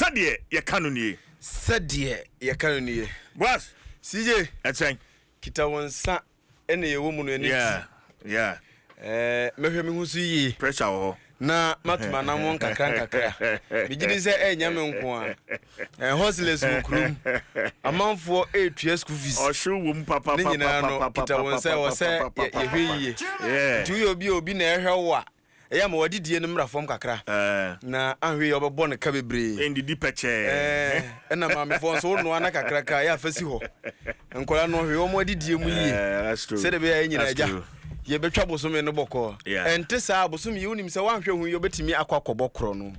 Sadie ye kanuni. Sadie ye kanuni. Boss. CJ. Etsen. Kita wonsa ene ye wo mu no ani. Yeah. Mehwe me husu yi. Pressure ho. Na matuma na mo nkakra. Bigini se enya me nko a. Hostless mu krum. Amanfo etua school fees. Oshu wo mu papa. Kita wonsa wo se ye hwe yi. Yeah. Tu obi na ehwe wo a. Eya ma wadidie no mra fom kakra. Na ahwe obebo ne ka bebre. Endidi peche. Na maamefo so no ana kakra ka ya afasi ho. Nkola no hwe omo adidie mu yi. That's true. Se de be ya nyina aja. Ye betwa bosome no boko. Ente sa bosome yunim se wanhwe hu yo betimi akwakobo kro no.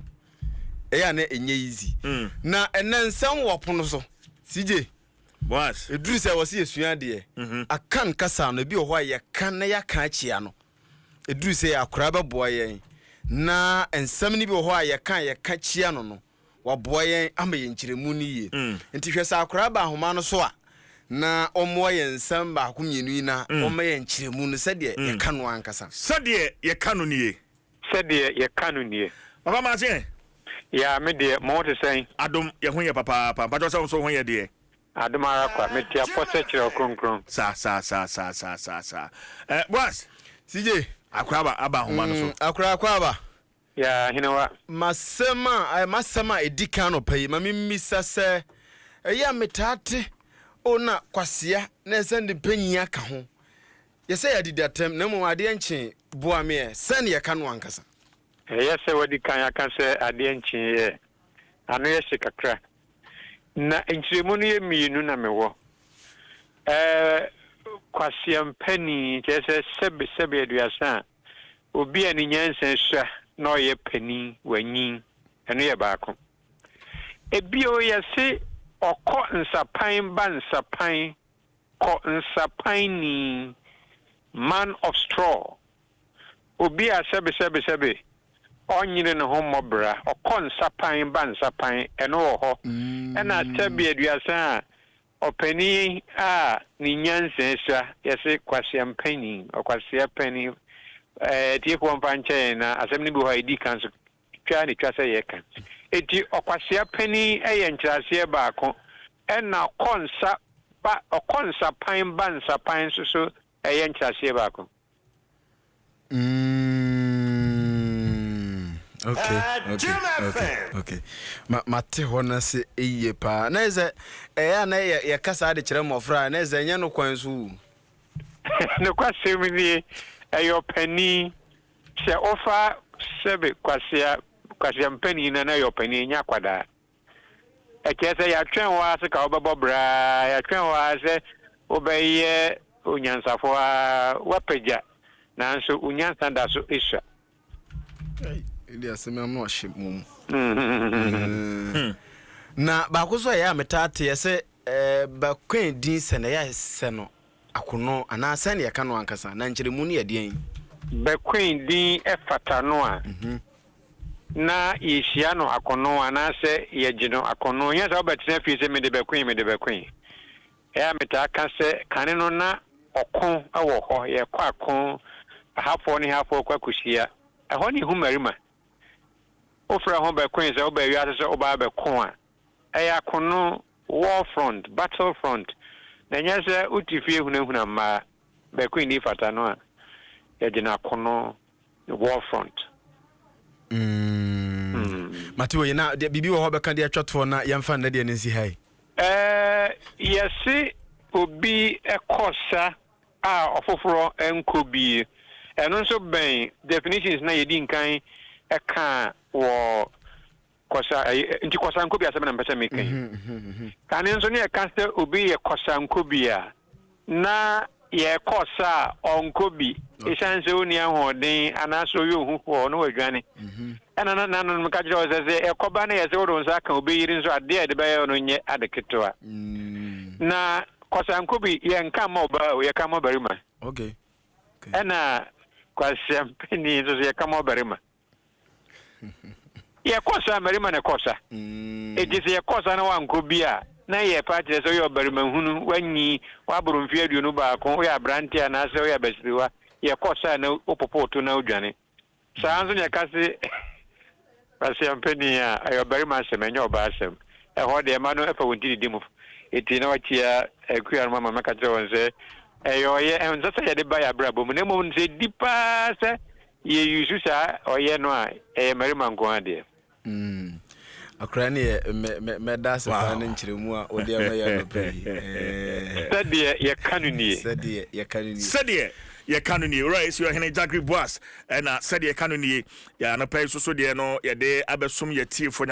Eya na enye easy. Na enensam wopono so. CJ. Boss. Eduru se wo se yesua de. Akan kasa no bi ho ya kan na ya kan chia no. Eduru se akora beboa yen na ensam ni bi ho a ye ka chia no no waboa yen ama ye nkyeremu ni ye nti hwesa akora ba homa no so a na omo ye ensam ba ko mienu na omo ye nkyeremu no sede ye ka no ankasa sede ye ka no ni ye papa ma se ya me de mo te sen adom ye ho ye papa pato se so ho ye de adom ara kwa me tia pose kire okronkron sa boss CJ akwaba aba homa no so akwaba ya hinawa masema edikan no pay mamimisa se eya metate ona kwasea na sende panyia ka ho yese ya didatem na mu ade enche boa me sen ye ka no ankasa yese wadi kan ya kan se ade enche ye anu ye shikakra na enchiremu no ye mienu na mewo kwasea mpani jese sebe aduasa obi ani nyansen hwa na oye pani wanyin eno ye baako ebio yese okọ nsapan ba nsapan ko nsapan ni man of straw obi a sebe onyine ne ho mobra okọ nsapan ba nsapan eno wo ho ena tabi aduasa opani a ni nyansen hwa yese kwasea mpani okwasea pani tie ko mpanche na asem ni bi ho idi kan so twa ni twa se ye kan eti okwasea pani eye nkyerase baako na konsa pan bansa pan so eye nkyerase baako Okay. Mate hona se eye pa na eze eya na ye kasa de kire mofra na eze nya no kwan so no kwase mi ni eyo pani se ofa sebe kwase mpani na yo pani nya kwada ekese ya twen wa se ka obebobra ya twen wa se obeye onyansafo a wapeja nanso onyansa da so isha ili aseme am no hye na ba ko so ya metate yese ba kwen din se na ya se no akono ana se na ya ka no ankasa na nkyeremu ne yedien ba kwen din efata no a na yeshia no akono ana se yegino akono nya za obetina fi se me de ba kwen ya metaka se kane no na okon awo ho ye kwa akon hafo ni hafo kwa kushia ho ni humarima ofra ho ba kwen se oba wiase se oba ba kon a ya kono war front battle front na nya se utifie hunahuna ma ba kwen ni fata no a yegina kono war front Matiwo ye na bibi wo ho be kan de atwatfo na yemfa na de nsi hai yesi obi ekosa a ofoforo enkobi eno nso ben definitions na yedi nkan eka wo kosa nti kosa nkobi asem na mpese mekan kan nso ne eka se obi ye kosa nkobi a na ye kosa onkobi isanse oni ahoden anaso yo huho no wadwane ana na no mka jiro se ekoba na yese wodo nsa kan obi yiri nso ade ade baye no nye adeketoa na kosa nkobi ye nka ma oba ye ka ma barima okay ana kwasem peni nso ye ka ma barima ye kosa barima na kosa ejise ye kosa na wankobi a na ye party so yo barima hunu wanyi waburu mfie aduonu ba ko ya brantia na se ya besiriwa ye kosa na opopoto na odwane saa nso ne ka se Basi ampeni ya ayo bari ma asem enye oba asem. Ho de ma no efa wonti di mu. Eti na wakia ekuya no mama maka tro wonse eyo ye enza se ye de ba ya brabo mu nemo nse dipa se ye yusu sa oye no a mari manko ade. Akra ne me da se pa na nkyeremu a odi ama ya no pe. Sade ye kanuni. Sade ye kanuni. Sade ye kanuni, right? So Henry Jagri Boas and Sade ye kanuni ya na pay so de no ye de abesum ye tie for